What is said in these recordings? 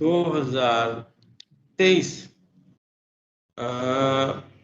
2023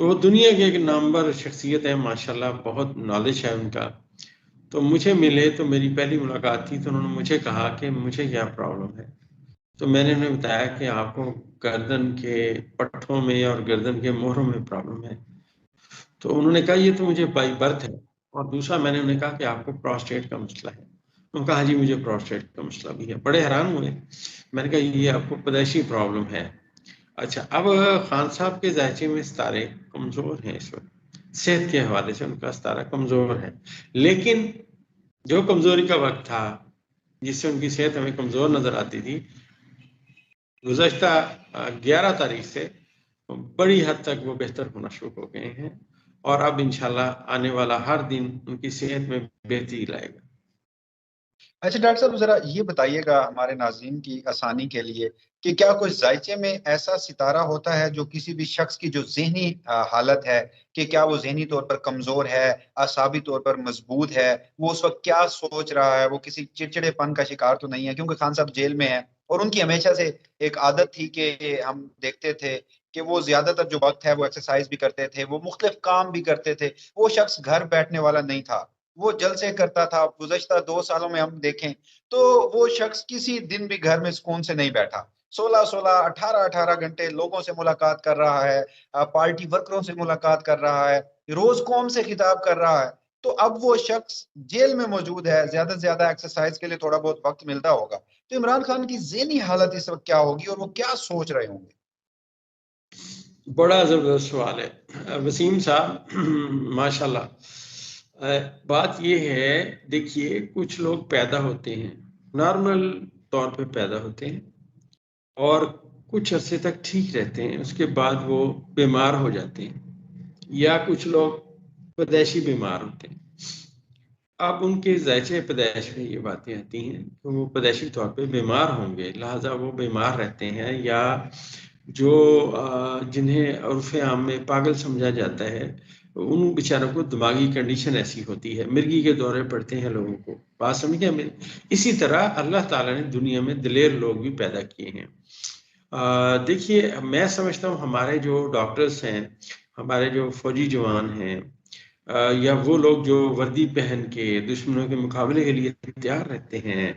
تو وہ دنیا کے ایک نامور شخصیت ہے ماشاءاللہ، بہت نالج ہے ان کا. تو مجھے ملے تو میری پہلی ملاقات تھی، تو انہوں نے مجھے کہا کہ مجھے کیا پرابلم ہے. تو میں نے انہیں بتایا کہ آپ کو گردن کے پٹھوں میں اور گردن کے موہروں میں پرابلم ہے. تو انہوں نے کہا یہ تو مجھے بائی برتھ ہے. اور دوسرا میں نے انہیں کہا کہ آپ کو پروسٹیٹ کا مسئلہ ہے. انہوں نے کہا ہاں جی مجھے پروسٹیٹ کا مسئلہ بھی ہے. بڑے حیران ہوئے. میں نے کہا یہ آپ کو پیدائشی پرابلم ہے. اچھا، اب خان صاحب کے ذائچے میں ستارے کمزور ہیں اس وقت، صحت کے حوالے سے ان کا ستارہ کمزور ہے. لیکن جو کمزوری کا وقت تھا جس سے ان کی صحت ہمیں کمزور نظر آتی تھی، گزشتہ 11 تاریخ سے بڑی حد تک وہ بہتر ہونا شروع ہو گئے ہیں. اور اب انشاءاللہ آنے والا ہر دن ان کی صحت میں بہتری لائے گا. اچھا ڈاکٹر صاحب، ذرا یہ بتائیے گا ہمارے ناظرین کی آسانی کے لیے کہ کیا کوئی ذائچے میں ایسا ستارہ ہوتا ہے جو کسی بھی شخص کی جو ذہنی حالت ہے، کہ کیا وہ ذہنی طور پر کمزور ہے، اعصابی طور پر مضبوط ہے، وہ اس وقت کیا سوچ رہا ہے، وہ کسی چڑچڑے پن کا شکار تو نہیں ہے؟ کیونکہ خان صاحب جیل میں ہیں اور ان کی ہمیشہ سے ایک عادت تھی کہ ہم دیکھتے تھے کہ وہ زیادہ تر جو وقت ہے وہ ایکسرسائز بھی کرتے تھے، وہ مختلف کام بھی کرتے تھے. وہ شخص گھر بیٹھنے والا نہیں تھا، وہ جلسے کرتا تھا. گزشتہ 2 سالوں میں ہم دیکھیں تو وہ شخص کسی دن بھی گھر میں سکون سے نہیں بیٹھا. 18 گھنٹے لوگوں سے ملاقات کر رہا ہے، پارٹی ورکروں سے ملاقات کر رہا ہے، روز قوم سے خطاب کر رہا ہے. تو اب وہ شخص جیل میں موجود ہے، زیادہ سے زیادہ ایکسرسائز کے لیے تھوڑا بہت وقت ملتا ہوگا. تو عمران خان کی ذہنی حالت اس وقت کیا ہوگی اور وہ کیا سوچ رہے ہوں گے؟ بڑا زبردست سوال ہے وسیم صاحب، ماشاءاللہ. بات یہ ہے، دیکھیے کچھ لوگ پیدا ہوتے ہیں نارمل طور پہ پیدا ہوتے ہیں اور کچھ عرصے تک ٹھیک رہتے ہیں، اس کے بعد وہ بیمار ہو جاتے ہیں، یا کچھ لوگ پیدائشی بیمار ہوتے ہیں. اب ان کے ذائچے پیدائش میں یہ باتیں آتی ہیں کہ وہ پیدائشی طور پہ بیمار ہوں گے، لہٰذا وہ بیمار رہتے ہیں، یا جو جنہیں عرف عام میں پاگل سمجھا جاتا ہے ان بیچاروں کو دماغی کنڈیشن ایسی ہوتی ہے، مرگی کے دورے پڑتے ہیں لوگوں کو. بات سمجھ گئے؟ اسی طرح اللہ تعالیٰ نے دنیا میں دلیر لوگ بھی پیدا کیے ہیں. دیکھیے میں سمجھتا ہوں ہمارے جو ڈاکٹرز ہیں، ہمارے جو فوجی جوان ہیں، یا وہ لوگ جو وردی پہن کے دشمنوں کے مقابلے کے لیے تیار رہتے ہیں،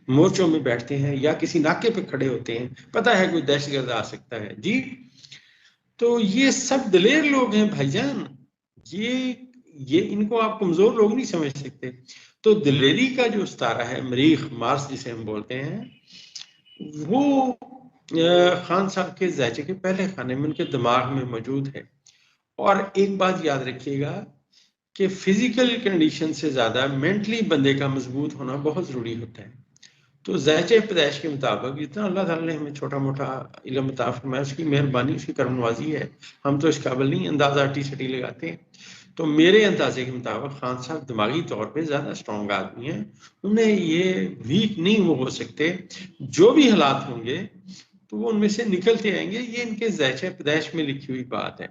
مورچوں میں بیٹھتے ہیں یا کسی ناکے پہ کھڑے ہوتے ہیں، پتہ ہے کوئی دہشت گرد آ سکتا ہے جی، تو یہ سب دلیر لوگ ہیں بھائی جان. یہ ان کو آپ کمزور لوگ نہیں سمجھ سکتے. تو دلیری کا جو ستارہ ہے، مریخ مارس جسے ہم بولتے ہیں، وہ خان صاحب کے ذائچے کے پہلے خانے میں ان کے دماغ میں موجود ہے. اور ایک بات یاد رکھیے گا کہ فزیکل کنڈیشن سے زیادہ مینٹلی بندے کا مضبوط ہونا بہت ضروری ہوتا ہے. تو ذائچے پیدائش کے مطابق جتنا اللہ تعالیٰ نے ہمیں چھوٹا موٹا علم عطا فرمایا، اس کی مہربانی، اس کی کرم نوازی ہے. ہم تو اس قابل نہیں، اندازہ ہٹی سٹی لگاتے ہیں. تو میرے اندازے کے مطابق خان صاحب دماغی طور پہ زیادہ اسٹرانگ آدمی ہیں، انہیں یہ ویک نہیں وہ ہو سکتے. جو بھی حالات ہوں گے تو وہ ان میں سے نکلتے آئیں گے. یہ ان کے ذائچے پیدائش میں لکھی ہوئی بات ہے.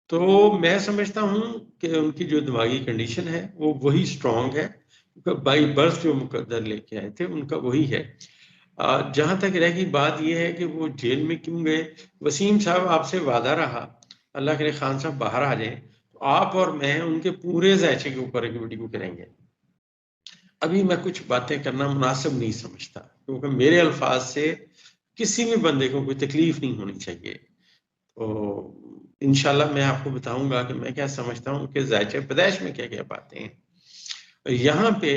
تو میں سمجھتا ہوں کہ ان کی جو دماغی کنڈیشن ہے وہ وہی اسٹرانگ ہے، بائی برتھ جو مقدر لے کے آئے تھے ان کا وہی ہے. جہاں تک رہ گئی بات یہ ہے کہ وہ جیل میں کیوں گئے، وسیم صاحب آپ سے وعدہ رہا اللہ کرے خان صاحب باہر آ جائیں تو آپ اور میں ان کے پورے ذائچے کے اوپر ایک ویڈیو کریں گے. ابھی میں کچھ باتیں کرنا مناسب نہیں سمجھتا، کیونکہ میرے الفاظ سے کسی بھی بندے کو کوئی تکلیف نہیں ہونی چاہیے. تو انشاءاللہ میں آپ کو بتاؤں گا کہ میں کیا سمجھتا ہوں کہ ذائچے پیدائش میں کیا کیا باتیں ہیں. یہاں پہ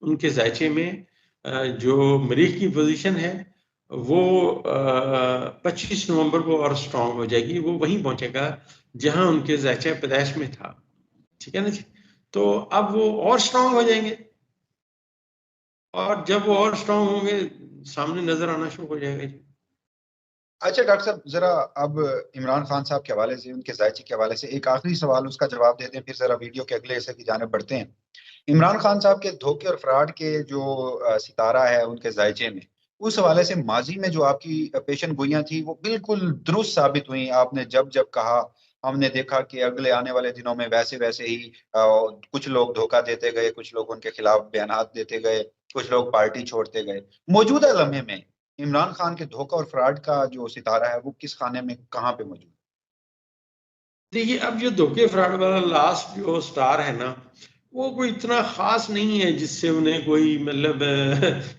ان کے ذائچے میں جو مریخ کی پوزیشن ہے وہ 25 نومبر کو اور اسٹرانگ ہو جائے گی. وہ وہیں پہنچے گا جہاں ان کے ذائچے پیدائش میں تھا. ٹھیک ہے نا جی؟ تو اب وہ اور اسٹرانگ ہو جائیں گے، اور جب وہ اور اسٹرانگ ہوں گے سامنے نظر آنا شروع ہو جائے گا جی. اچھا ڈاکٹر صاحب، ذرا اب عمران خان صاحب کے حوالے سے، ان کے ذائچے کے حوالے سے ایک آخری سوال، اس کا جواب دے دیں، پھر ذرا ویڈیو کے اگلے حصے کی جانب بڑھتے ہیں. عمران خان صاحب کے دھوکے اور فراڈ کے جو ستارہ ہے ان کے ذائچے میں، اس حوالے سے ماضی میں جو آپ کی پیشن گوئیاں تھی وہ بالکل درست ثابت ہوئیں. آپ نے جب جب کہا، ہم نے دیکھا کہ اگلے آنے والے دنوں میں ویسے ویسے ہی کچھ لوگ دھوکہ دیتے گئے، کچھ لوگ ان کے خلاف بیانات دیتے گئے، کچھ لوگ پارٹی چھوڑتے گئے. موجودہ لمحے میں عمران خان کے دھوکہ اور فراڈ کا جو ستارہ ہے وہ کس خانے میں کہاں پہ موجود ہے؟ دیکھیے اب جو دھوکے فراڈ والا لاسٹ جو سٹار ہے نا وہ کوئی اتنا خاص نہیں ہے جس سے انہیں کوئی مطلب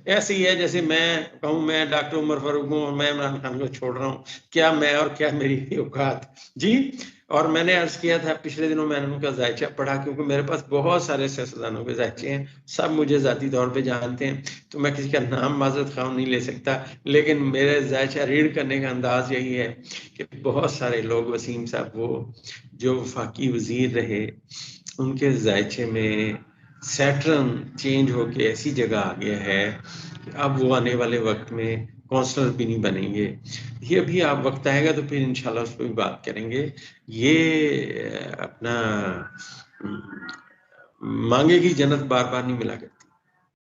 ایسے ہی ہے جیسے میں کہوں میں ڈاکٹر عمر فاروق ہوں اور میں عمران خان کو چھوڑ رہا ہوں، کیا میں اور کیا میری اوقات جی۔ اور میں نے عرض کیا تھا پچھلے دنوں میں نے ان کا ذائچہ پڑھا، کیونکہ میرے پاس بہت سارے سیاستدانوں کے ذائچے ہیں، سب مجھے ذاتی طور پہ جانتے ہیں، تو میں کسی کا نام معذرت خواہ نہیں لے سکتا، لیکن میرے ذائچہ ریڈ کرنے کا انداز یہی ہے کہ بہت سارے لوگ، وسیم صاحب وہ جو وفاقی وزیر رہے ان کے ذائچے میں سیٹرن چینج ہو کے ایسی جگہ آ گیا ہے کہ اب وہ آنے والے وقت میں کونسلر بھی نہیں بنیں گے۔ یہ ابھی آپ وقت آئے گا تو پھر انشاءاللہ اس پہ بھی بات کریں گے۔ یہ اپنا مانگے کی جنت بار بار نہیں ملا کرتی۔